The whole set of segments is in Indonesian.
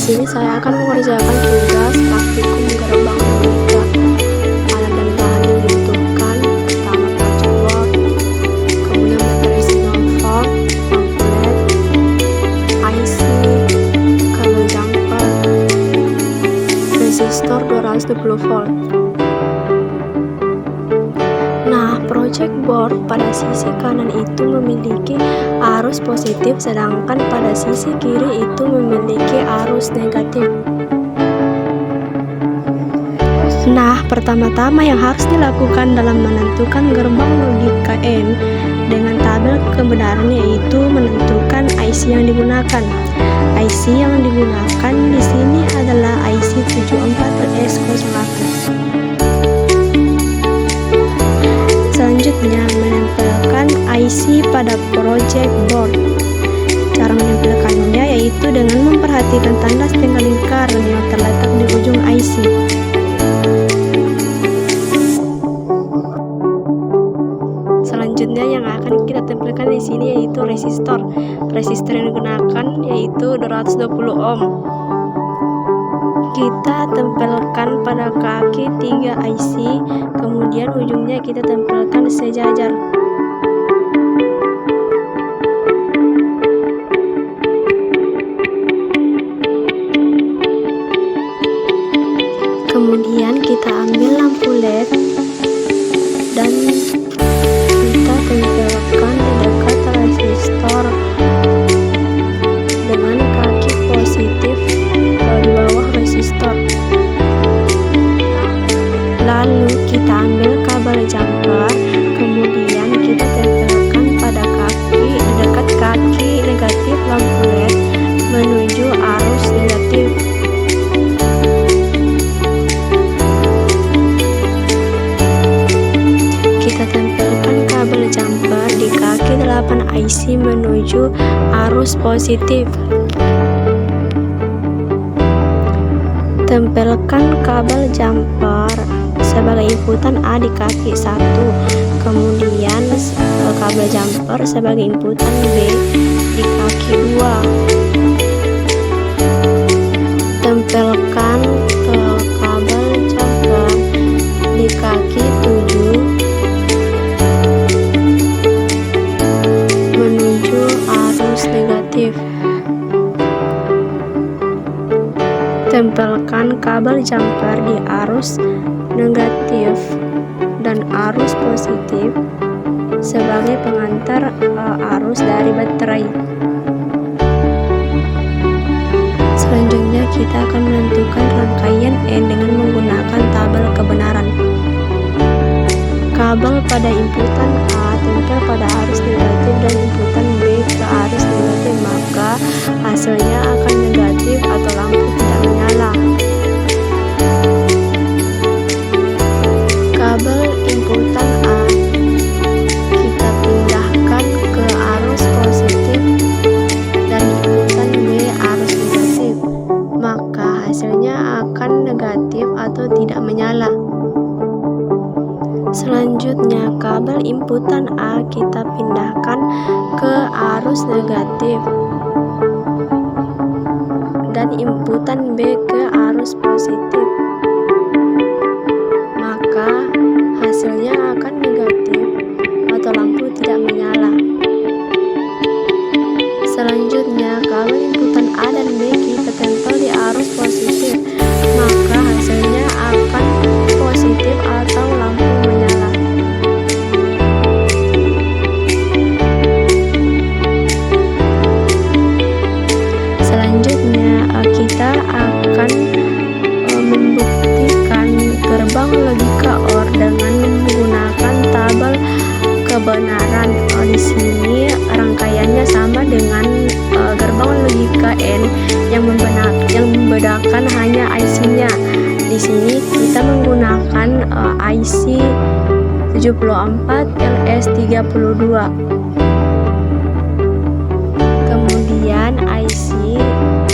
sini saya akan mengerjakan tugas praktikum gerbang logika. Alat dan bahan yang dibutuhkan: pertama project board, kemudian baterai sinyal volt, lampu LED, IC, kabel jumper, resistor 220 volt. Nah, project board pada sisi kanan itu memiliki arus positif, sedangkan pada sisi kiri itu memiliki arus negatif. Nah, pertama-tama yang harus dilakukan dalam menentukan gerbang logika N dengan tabel kebenaran yaitu menentukan IC yang digunakan. IC yang digunakan di sini adalah IC 74S08. Selanjutnya, menempelkan IC pada project board. Cara menempelkannya yaitu dengan memperhatikan tanda setengah lingkaran yang terletak di ujung IC. Selanjutnya yang akan kita tempelkan di sini yaitu resistor. Resistor yang digunakan yaitu 220 ohm. Kita tempelkan pada kaki 3 IC, kemudian ujungnya kita tempelkan sejajar. Kemudian kita ambil lampu LED dan kita tempelkan di dekat resistor dengan kaki positif di bawah resistor. Lalu kita ambil kabel jumper, kemudian kita tempelkan pada kaki dekat kaki negatif lampu LED menuju arus negatif. Kita tempelkan kabel jumper di kaki 8 IC menuju arus positif. Tempelkan kabel jumper sebagai inputan A di kaki 1, kemudian kabel jumper sebagai inputan B di kaki 2. Tempelkan kabel jumper di kaki 7 menuju arus negatif. Tempelkan kabel jumper di arus negatif dan arus positif sebagai pengantar arus dari baterai. Selanjutnya kita akan menentukan rangkaian N dengan menggunakan tabel kebenaran. Kabel pada inputan A tempel pada arus negatif dan inputan B ke arus negatif, maka hasilnya akan negatif atau lampu tidak menyala. Kabel inputan A kita pindahkan ke arus positif dan inputan B arus negatif, maka hasilnya akan negatif atau tidak menyala. Selanjutnya, kabel inputan A kita pindahkan ke arus negatif dan inputan B ke arus positif, maka hasilnya akan negatif atau lampu tidak menyala. Selanjutnya, kabel inputan A dan B kita tempel di arus positif, maka hasilnya akan positif atau lampu menyala. Selanjutnya, kita akan membuktikan gerbang logika OR dengan menggunakan tabel kebenaran. Di sini rangkaiannya sama dengan gerbang logika N yang membedakan hanya IC-nya. Di sini kita menggunakan IC 74 LS32. Kemudian IC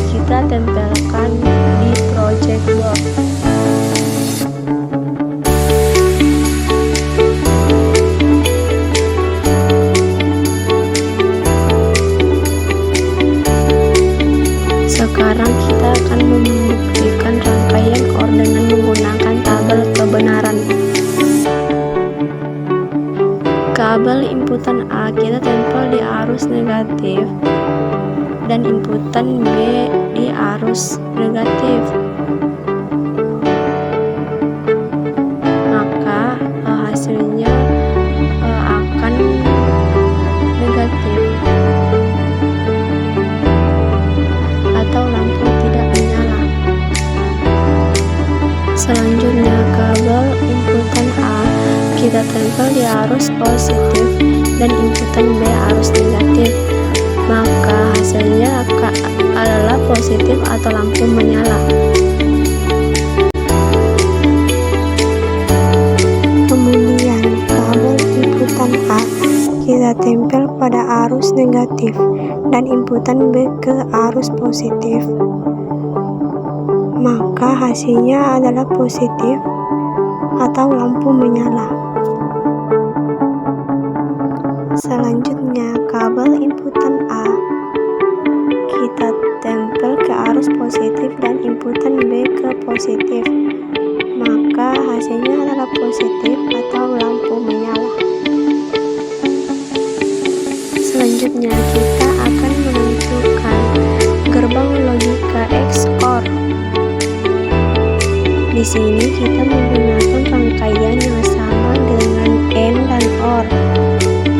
kita tempelkan di project board. Sekarang Sekarang kita akan membuktikan rangkaian OR dengan menggunakan tabel kebenaran. Kabel inputan A kita tempel di arus negatif dan inputan B di arus negatif. Maka hasilnya akan negatif atau lampu tidak menyala. Selanjutnya, kabel inputan A kita tempel di arus positif dan inputan B arus negatif. Maka hasilnya adalah positif atau lampu menyala. Kemudian kabel inputan A kita tempel pada arus negatif dan inputan B ke arus positif. Maka hasilnya adalah positif atau lampu menyala. Selanjutnya, kabel inputan A kita tempel ke arus positif dan inputan B ke positif. Maka hasilnya adalah positif atau lampu menyala. Selanjutnya, kita akan menentukan gerbang logika XOR. Di sini kita menggunakan rangkaian yang sama dengan AND dan OR.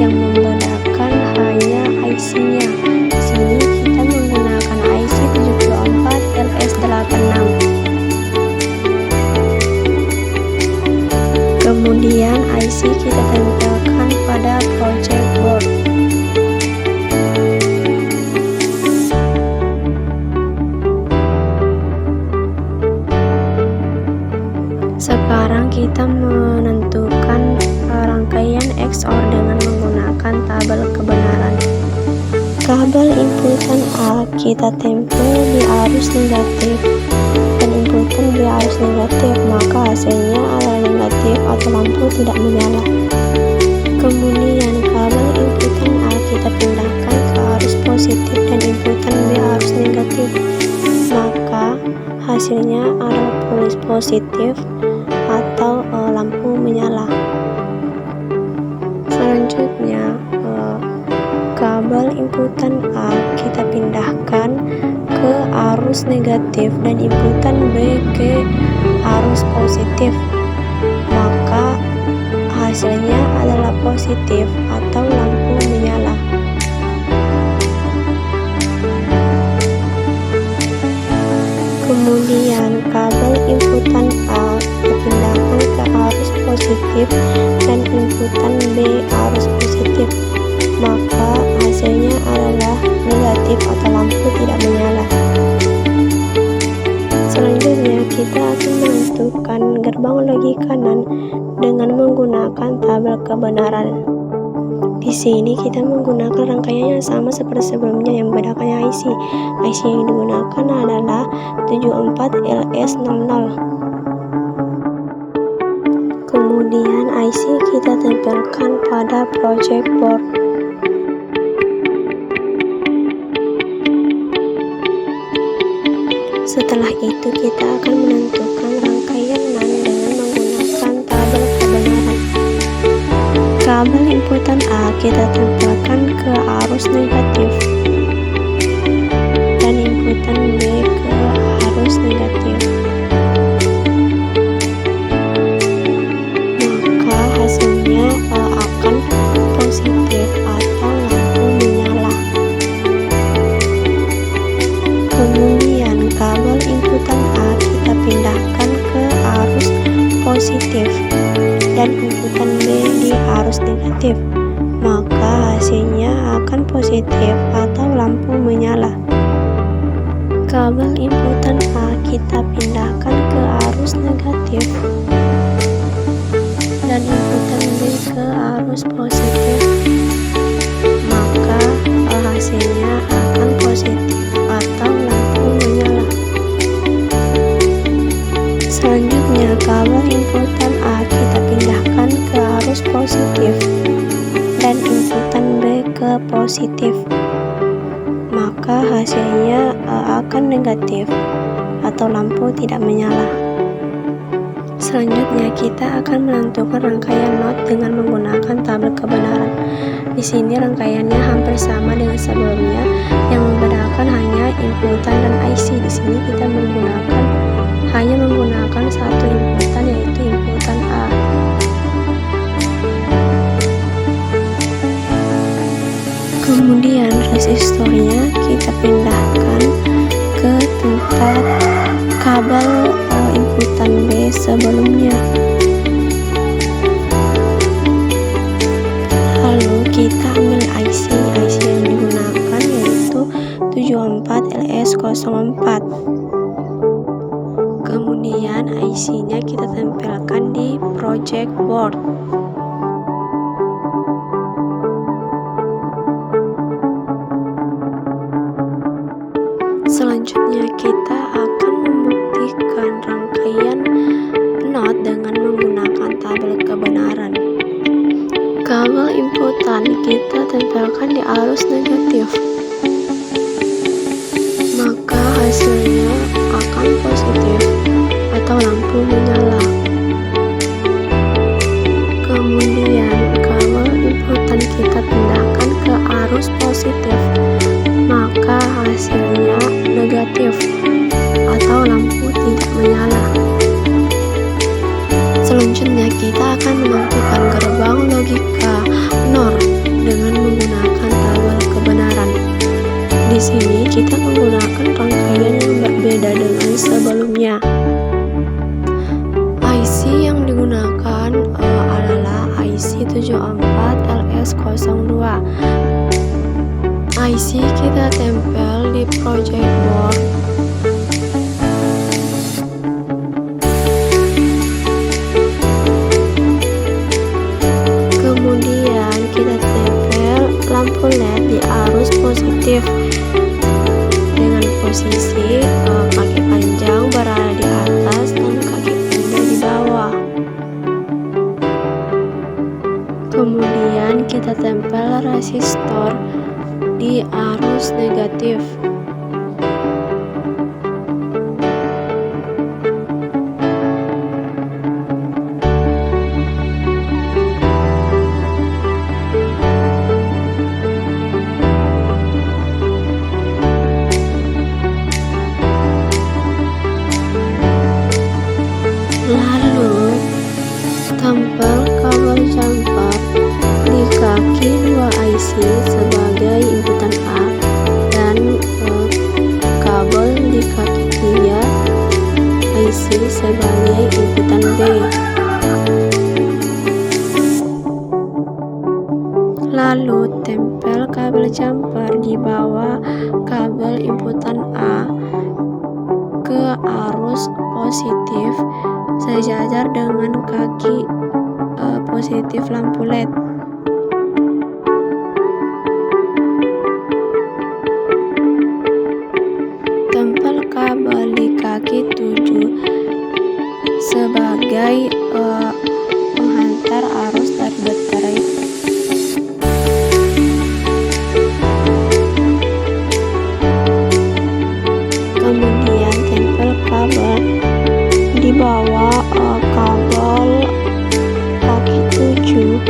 Yang membedakan hanya IC-nya. Di sini kita menggunakan IC 74LS86. Kemudian IC kita tempelkan pada project board. Sekarang kita menentukan rangkaian XOR dengan menggunakan tabel kebenaran. Kabel inputan A kita tempel di arus negatif dan inputan B arus negatif, maka hasilnya adalah negatif atau lampu tidak menyala. Kemudian kabel inputan A kita pindahkan ke arus positif dan inputan B arus negatif, maka hasilnya adalah positif atau lampu menyala. Selanjutnya, kabel inputan A kita pindahkan ke arus negatif dan inputan B ke arus positif, maka hasilnya adalah positif atau lampu menyala. Kemudian kabel inputan A dipindahkan ke arus positif dan inputan B arus positif, maka hasilnya adalah negatif atau lampu tidak menyala. Selanjutnya, kita akan menentukan gerbang logika NAND dengan menggunakan tabel kebenaran. Di sini kita menggunakan rangkaian yang sama seperti sebelumnya, yang membedakannya IC. IC yang digunakan adalah 74LS00. Kemudian IC kita tempelkan pada project board. Setelah itu kita akan menentukan rangkaian NAND dengan menggunakan tabel kebenaran. Kabel inputan A kita tempelkan ke arus negatif dan inputan B ke arus negatif, maka hasilnya akan positif atau lampu menyala. Kemudian kabel inputan A kita pindahkan ke arus positif dan inputan B di arus negatif, maka hasilnya akan positif atau lampu menyala. Kabel inputan A kita pindahkan ke arus negatif dan inputan B ke arus positif, maka hasilnya akan positif atau lampu menyala. Selanjutnya, kabel inputan A kita pindahkan ke arus positif dan inputan B ke positif, maka hasilnya akan negatif atau lampu tidak menyala. Selanjutnya kita akan menentukan rangkaian not dengan menggunakan tabel kebenaran. Di sini rangkaiannya hampir sama dengan sebelumnya, yang membedakan hanya inputan dan IC. Di sini kita hanya menggunakan satu inputan, yaitu inputan A. Kemudian resistornya kita pindahkan ke tempat kabel inputan B sebelumnya. Lalu kita ambil IC yang digunakan yaitu 74LS04. Kemudian IC-nya kita tempelkan di project board. Selanjutnya kita akan membuktikan rangkaian not dengan menggunakan tabel kebenaran. Kabel inputan kita tempelkan di arus negatif, maka hasilnya akan positif atau lampu menyala. Kemudian kabel inputan kita pindahkan ke arus positif, maka hasilnya negatif atau lampu tidak menyala. Selanjutnya kita akan menentukan gerbang logika NOR dengan menggunakan tabel kebenaran. Di sini kita menggunakan rangkaian yang berbeda dengan sebelumnya. IC yang digunakan adalah IC 74LS02. IC kita tempel di project board. Kemudian kita tempel lampu LED di arus positif dengan posisi kaki panjang berada di atas dan kaki pendek di bawah. Kemudian kita tempel resistor di arus negatif. Lalu tempel kabel jumper di kaki 2 IC sebagai inputan A dan kabel di kaki 3 IC sebagai inputan B. Lalu tempel kabel jumper di bawah kabel inputan A ke arus positif sejajar dengan kaki positif lampu LED. Tempel kabel di kaki 7 sebagai penghantar arus dari baterai. Kemudian tempel kabel di bawah kabel kaki 7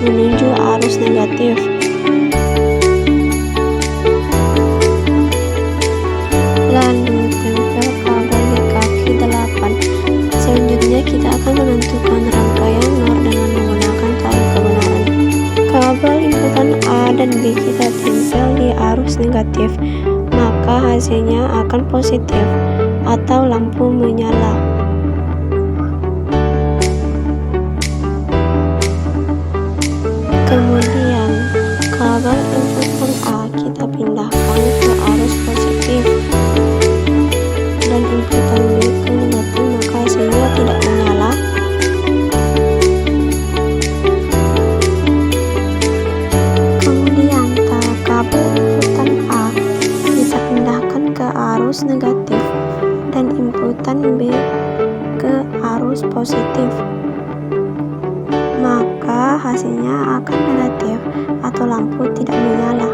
menuju arus negatif. Lalu tempel kabel di kaki 8. Selanjutnya kita akan menentukan rangkaian NOR dengan menggunakan tabel kebenaran. Kabel inputan A dan B kita tempel di arus negatif, maka hasilnya akan positif atau lampu menyala. Kemudian kabel inputan A kita pindahkan ke arus positif dan inputan B ke negatif, maka hasilnya tidak menyala. Kemudian kabel inputan A kita pindahkan ke arus negatif dan inputan B ke arus positif, maka hasilnya akan negatif atau lampu tidak menyala.